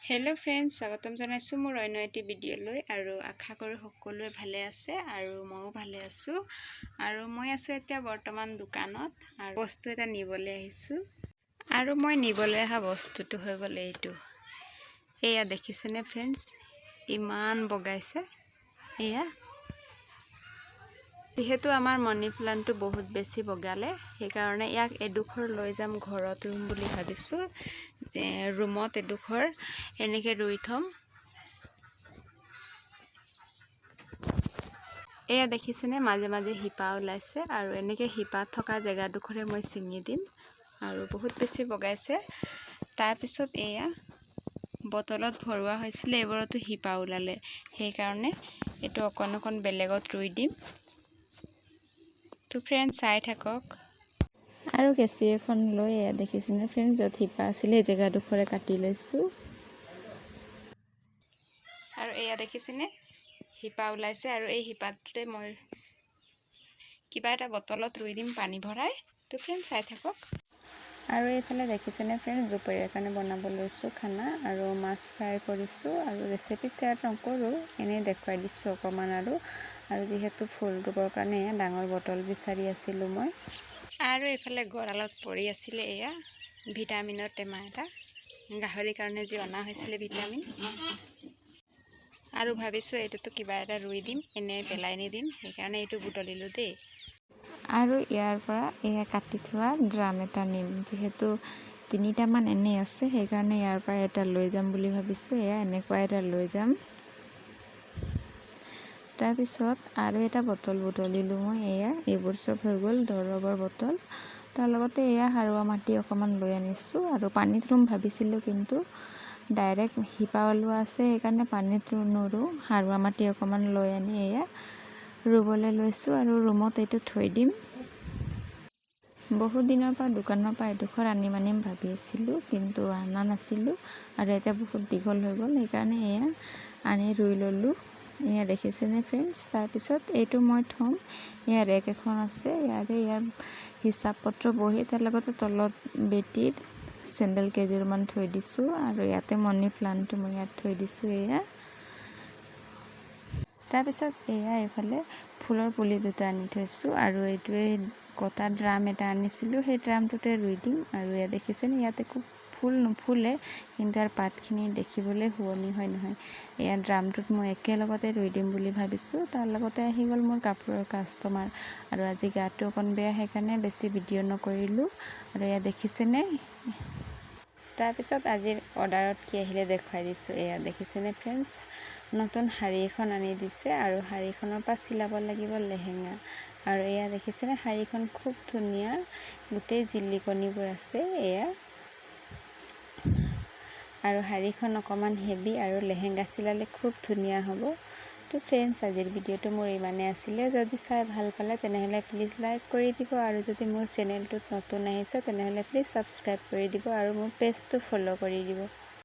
hello friends स्वागतम জানাইছো মোৰ অন্য এটি ভিডিঅ'লৈ আৰু আশা কৰো সকলোৱে ভালে আছে আৰু ময়ো ভালে আছো আৰু মই আছো এতিয়া বৰ্তমান দোকানত আৰু বস্তু এটা নিবলৈ আহিছো আৰু মই নিবলৈ অহা বস্তুটো হৈ গ'ল এইটো এয়া দেখিছেনে फ्रेंड्स ইমান বগাইছে এয়া যেহেতু আমাৰ মনি প্লান্টটো বহুত বেছি বগালে সেই কাৰণে ইয়াক এডুখৰ লৈ যাম ঘৰত ৰুম বুলি ভাবিছো ৰুমত এডুখৰ এনেকে ৰুই থম এয়া দেখিছেনে মাজে মাজে হিপা ওলাইছে আৰু এনেকে হিপা থকা জায়গা দুখৰে মই চিঙি দিম আৰু বহুত বেছি বগাইছে তাৰ পিছত এয়া বটলত ভৰোৱা হৈছিল এবাৰতো হিপা ওলালে সেই কাৰণে এটো অকন বেলেগত ৰুই দিম তো फ्रेंड्स চাই থাকক আৰু কেচি এখন লৈ দেখিছেনে फ्रेंड्स যত হিপা আছিল এই জায়গা দুখৰে কাটি লৈছো আৰু এয়া দেখিছেনে হিপা ওলাইছে আৰু এই হিপাতে মই কিবা এটা বটলত ৰুই দিম পানী ভৰাই তো फ्रेंड्स চাই থাকক আৰু এইফালে দেখিছেনে फ्रेंड्स দুপৰীয়াৰ কাৰণে বনাব লৈছো খানা আৰু মাছ ফ্ৰাই কৰিছো আৰু ৰেচিপি শেয়াৰ নকৰো এনে দেখুৱাই দিছো অকমান আৰু যেহেতু ফুল ৰুবৰ কাৰণে ডাঙৰ বটল বিচাৰি আছিল মই আৰু এইফালে গৰালত পৰি আছিল এয়া ভিটামিনৰ টেমা এটা গাহৰি কাৰণে যে অনা হৈছিল ভিটামিন আৰু ভাবিছো এটোতো কিবা এটা ৰুই দিম এনে পেলাই নি দিম সেই কাৰণে এটো বুটলিলো দেই আৰু ইয়াৰ পৰা এয়া কাটি থোৱা ড্ৰাম এটা নিম যেহেতু তিনিটা মান এনে আছে সেই কাৰণে ইয়াৰ পৰা এটা লৈ যাম বুলি ভাবিছো এয়া এনেকুৱা এটা লৈ যাম তাৰ পিছত আৰু এটা বটল বুটলিলো মই এয়া এইবোৰ সব হৈ গ'ল দৰবৰ বটল তাৰ লগতে এয়া হাৰুৱা মাটি অকমান লৈ আনিছো আৰু পানীত ৰুম ভাবিছিলো কিন্তু ডাইৰেক্ট হিপা ওলোৱা আছে সেই কাৰণে পানীত নুৰু হাৰুৱা মাটি অকমান লৈ আনি এয়া ৰুবলৈ লৈছো আৰু ৰুমত এটো থৈ দিম বহুত দিনৰ পৰা দোকানৰ পৰা এডুখৰ আনিম ভাবি আছিলো কিন্তু আনা নাছিলো আৰু এটা বহুত দীঘল হৈ গ'ল সেই কাৰণে এয়া আনি ৰুই ললো এয়া দেখিছেনে फ्रेंड्स তাৰ পিছত এটো মই থম এয়া ৰেক এখন আছে ইয়াৰ হিচাপ পত্ৰ বহি তাৰ লগতে তলত বেটিৰ চেন্ডেল কেজুৰমান থৈ দিছো আৰু ইয়াতে মনি প্লান্টটো মই ইয়াত থৈ দিছো এয়া তাৰ পিছত এয়া এফালে ফুলৰ পুলি দুটা আনি থৈছো আৰু এইটোৱে কটা ড্ৰাম এটা আনিছিলো সেই ড্ৰামটোতে ৰুই দিম আৰু এয়া দেখিছেনে ইয়াতে ফুল নুফুলে কিন্তু আৰ পাতখিনি দেখিবলৈ শুৱনি হয় নহয় এয়া ড্ৰামটোত মই একেলগতে ৰুই দিম বুলি ভাবিছো তাৰ লগতে আহি গ'ল মোৰ কাপোৰৰ কাস্টমাৰ আৰু আজি গাটো অকন বেয়া সেই কাৰণে বেছি ভিডিঅ নকৰিলো আৰু এয়া দেখিছেনে তাৰ পিছত আজিৰ অৰ্ডাৰত কি আহিলে দেখুৱাই দিছো এয়া দেখিছেনে फ्रेंड्स নতুন শাড়ী এখন আনি দিছে আৰু শাড়ীখনৰ পৰা চিলাব লাগিব লেহেঙ্গা আৰু এয়া দেখিছেনে শাড়ীখন খুব ধুনিয়া গোটেই জিলিকনিবোৰ আছে এয়া আৰু শাড়ীখন অকমান হেভি আৰু লেহেঙ্গা চিলালে খুব ধুনিয়া হ'ব তো फ्रेंड्स আজিৰ ভিডিঅটো মোৰ ইমানে আছিল যদি চাই ভাল পালে তেনেহলে প্লিজ লাইক কৰি দিব আৰু যদি মোৰ চেনেলটোত নতুন আহিছে তেনেহলে প্লিজ সাবস্ক্ৰাইব কৰি দিব আৰু মোৰ পেজটো ফলো কৰি দিব